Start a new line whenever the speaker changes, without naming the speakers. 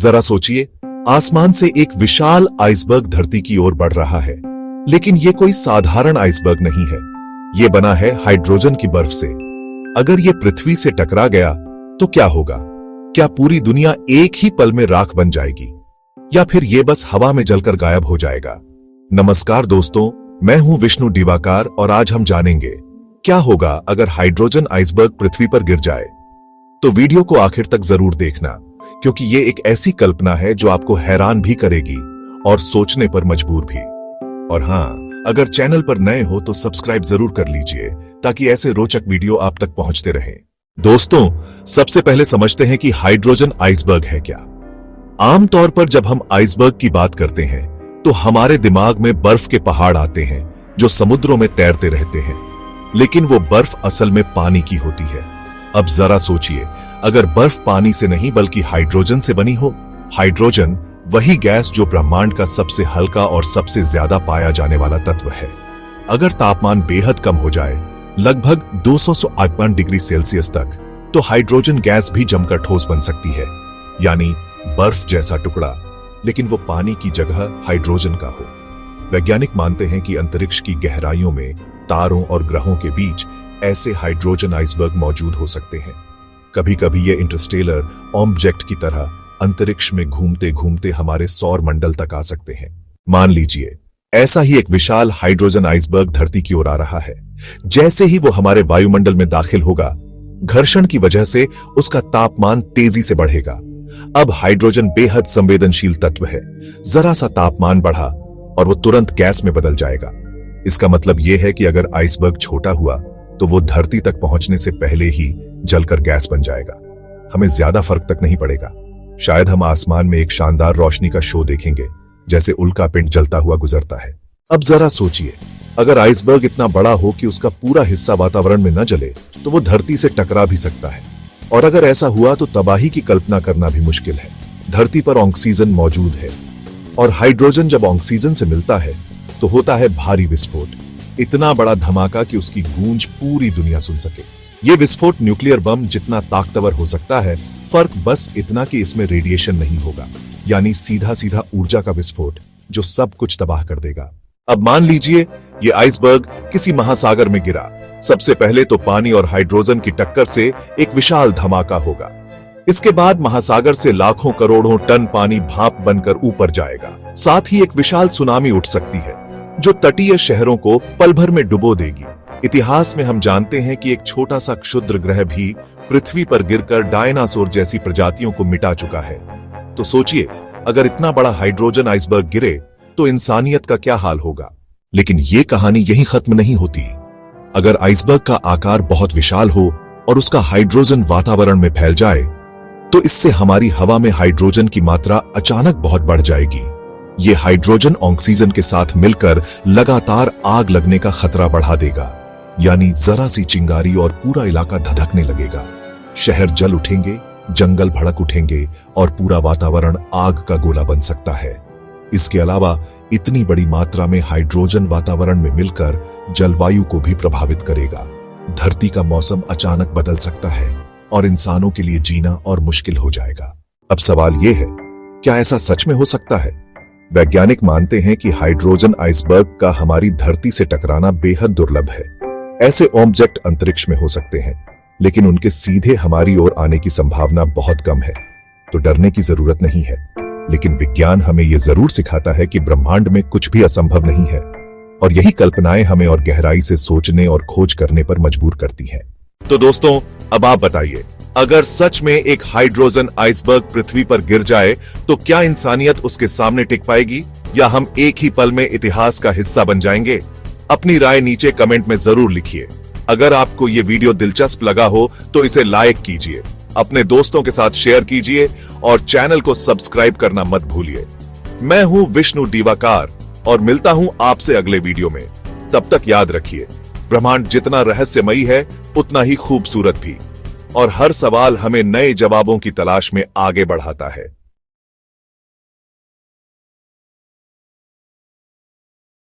जरा सोचिए, आसमान से एक विशाल आइसबर्ग धरती की ओर बढ़ रहा है, लेकिन ये कोई साधारण आइसबर्ग नहीं है। ये बना है हाइड्रोजन की बर्फ से। अगर ये पृथ्वी से टकरा गया तो क्या होगा? क्या पूरी दुनिया एक ही पल में राख बन जाएगी, या फिर ये बस हवा में जलकर गायब हो जाएगा? नमस्कार दोस्तों, मैं हूं विष्णु दिवाकर और आज हम जानेंगे क्या होगा अगर हाइड्रोजन आइसबर्ग पृथ्वी पर गिर जाए। तो वीडियो को आखिर तक जरूर देखना, क्योंकि ये एक ऐसी कल्पना है जो आपको हैरान भी करेगी और सोचने पर मजबूर भी। और हां, अगर चैनल पर नए हो तो सब्सक्राइब जरूर कर लीजिए ताकि ऐसे रोचक वीडियो आप तक पहुंचते रहें। दोस्तों, सबसे पहले समझते हैं कि हाइड्रोजन आइसबर्ग है क्या। आमतौर पर जब हम आइसबर्ग की बात करते हैं तो हमारे दिमाग में बर्फ के पहाड़ आते हैं जो समुद्रों में तैरते रहते हैं, लेकिन वो बर्फ असल में पानी की होती है। अब जरा सोचिए, अगर बर्फ पानी से नहीं बल्कि हाइड्रोजन से बनी हो। हाइड्रोजन वही गैस जो ब्रह्मांड का सबसे हल्का और सबसे ज्यादा पाया जाने वाला तत्व है। अगर तापमान बेहद कम हो जाए, लगभग 258 डिग्री सेल्सियस तक, तो हाइड्रोजन गैस भी जमकर ठोस बन सकती है, यानी बर्फ जैसा टुकड़ा, लेकिन वो पानी की जगह हाइड्रोजन का हो। वैज्ञानिक मानते हैं कि अंतरिक्ष की गहराइयों में तारों और ग्रहों के बीच ऐसे हाइड्रोजन आइसबर्ग मौजूद हो सकते हैं। कभी कभी ये इंटरस्टेलर ऑब्जेक्ट की तरह अंतरिक्ष में घूमते घूमते हमारे सौर मंडल तक आ सकते हैं। मान लीजिए, ऐसा ही एक विशाल हाइड्रोजन आइसबर्ग धरती की ओर आ रहा है। जैसे ही वो हमारे वायुमंडल में दाखिल होगा, घर्षण की वजह से उसका तापमान तेजी से बढ़ेगा। अब हाइड्रोजन बेहद संवेदनशील तत्व है। जरा सा तापमान बढ़ा और वो तुरंत गैस में बदल जाएगा। इसका मतलब यह है कि अगर आइसबर्ग छोटा हुआ तो वो धरती तक पहुंचने से पहले ही जलकर गैस बन जाएगा। हमें ज्यादा फर्क तक नहीं पड़ेगा। शायद हम आसमान में एक शानदार रोशनी का शो देखेंगे, जैसे उल्का पिंड जलता हुआ गुजरता है। अब जरा सोचिए, अगर आइसबर्ग इतना बड़ा हो कि उसका पूरा हिस्सा वातावरण में न जले, तो वो धरती से टकरा भी सकता है। और अगर ऐसा हुआ तो तबाही की कल्पना करना भी मुश्किल है। धरती पर ऑक्सीजन मौजूद है, और हाइड्रोजन जब ऑक्सीजन से मिलता है तो होता है भारी विस्फोट। इतना बड़ा धमाका कि उसकी गूंज पूरी दुनिया सुन सके। ये विस्फोट न्यूक्लियर बम जितना ताकतवर हो सकता है। फर्क बस इतना कि इसमें रेडिएशन नहीं होगा, यानी सीधा सीधा ऊर्जा का विस्फोट जो सब कुछ तबाह कर देगा। अब मान लीजिए ये आइसबर्ग किसी महासागर में गिरा। सबसे पहले तो पानी और हाइड्रोजन की टक्कर से एक विशाल धमाका होगा। इसके बाद महासागर से लाखों करोड़ों टन पानी भाप बनकर ऊपर जाएगा। साथ ही एक विशाल सुनामी उठ सकती है जो तटीय शहरों को पल भर में डुबो देगी। इतिहास में हम जानते हैं कि एक छोटा सा क्षुद्र ग्रह भी पृथ्वी पर गिरकर डायनासोर जैसी प्रजातियों को मिटा चुका है। तो सोचिए, अगर इतना बड़ा हाइड्रोजन आइसबर्ग गिरे तो इंसानियत का क्या हाल होगा। लेकिन ये कहानी यहीं खत्म नहीं होती। अगर आइसबर्ग का आकार बहुत विशाल हो और उसका हाइड्रोजन वातावरण में फैल जाए, तो इससे हमारी हवा में हाइड्रोजन की मात्रा अचानक बहुत बढ़ जाएगी। ये हाइड्रोजन ऑक्सीजन के साथ मिलकर लगातार आग लगने का खतरा बढ़ा देगा, यानी जरा सी चिंगारी और पूरा इलाका धधकने लगेगा। शहर जल उठेंगे, जंगल भड़क उठेंगे और पूरा वातावरण आग का गोला बन सकता है। इसके अलावा इतनी बड़ी मात्रा में हाइड्रोजन वातावरण में मिलकर जलवायु को भी प्रभावित करेगा। धरती का मौसम अचानक बदल सकता है और इंसानों के लिए जीना और मुश्किल हो जाएगा। अब सवाल यह है, क्या ऐसा सच में हो सकता है? वैज्ञानिक मानते हैं कि हाइड्रोजन आइसबर्ग का हमारी धरती से टकराना बेहद दुर्लभ है। ऐसे ऑब्जेक्ट अंतरिक्ष में हो सकते हैं, लेकिन उनके सीधे हमारी ओर आने की संभावना बहुत कम है। तो डरने की जरूरत नहीं है। लेकिन विज्ञान हमें यह जरूर सिखाता है कि ब्रह्मांड में कुछ भी असंभव नहीं है, और यही कल्पनाएं हमें और गहराई से सोचने और खोज करने पर मजबूर करती हैं। तो दोस्तों, अब आप बताइए, अगर सच में एक हाइड्रोजन आइसबर्ग पृथ्वी पर गिर जाए तो क्या इंसानियत उसके सामने टिक पाएगी, या हम एक ही पल में इतिहास का हिस्सा बन जाएंगे? अपनी राय नीचे कमेंट में जरूर लिखिए। अगर आपको ये वीडियो दिलचस्प लगा हो तो इसे लाइक कीजिए, अपने दोस्तों के साथ शेयर कीजिए और चैनल को सब्सक्राइब करना मत भूलिए। मैं हूं विष्णु दिवाकर और मिलता हूं आपसे अगले वीडियो में। तब तक याद रखिए, ब्रह्मांड जितना रहस्यमयी है उतना ही खूबसूरत भी, और हर सवाल हमें नए जवाबों की तलाश में आगे बढ़ाता है।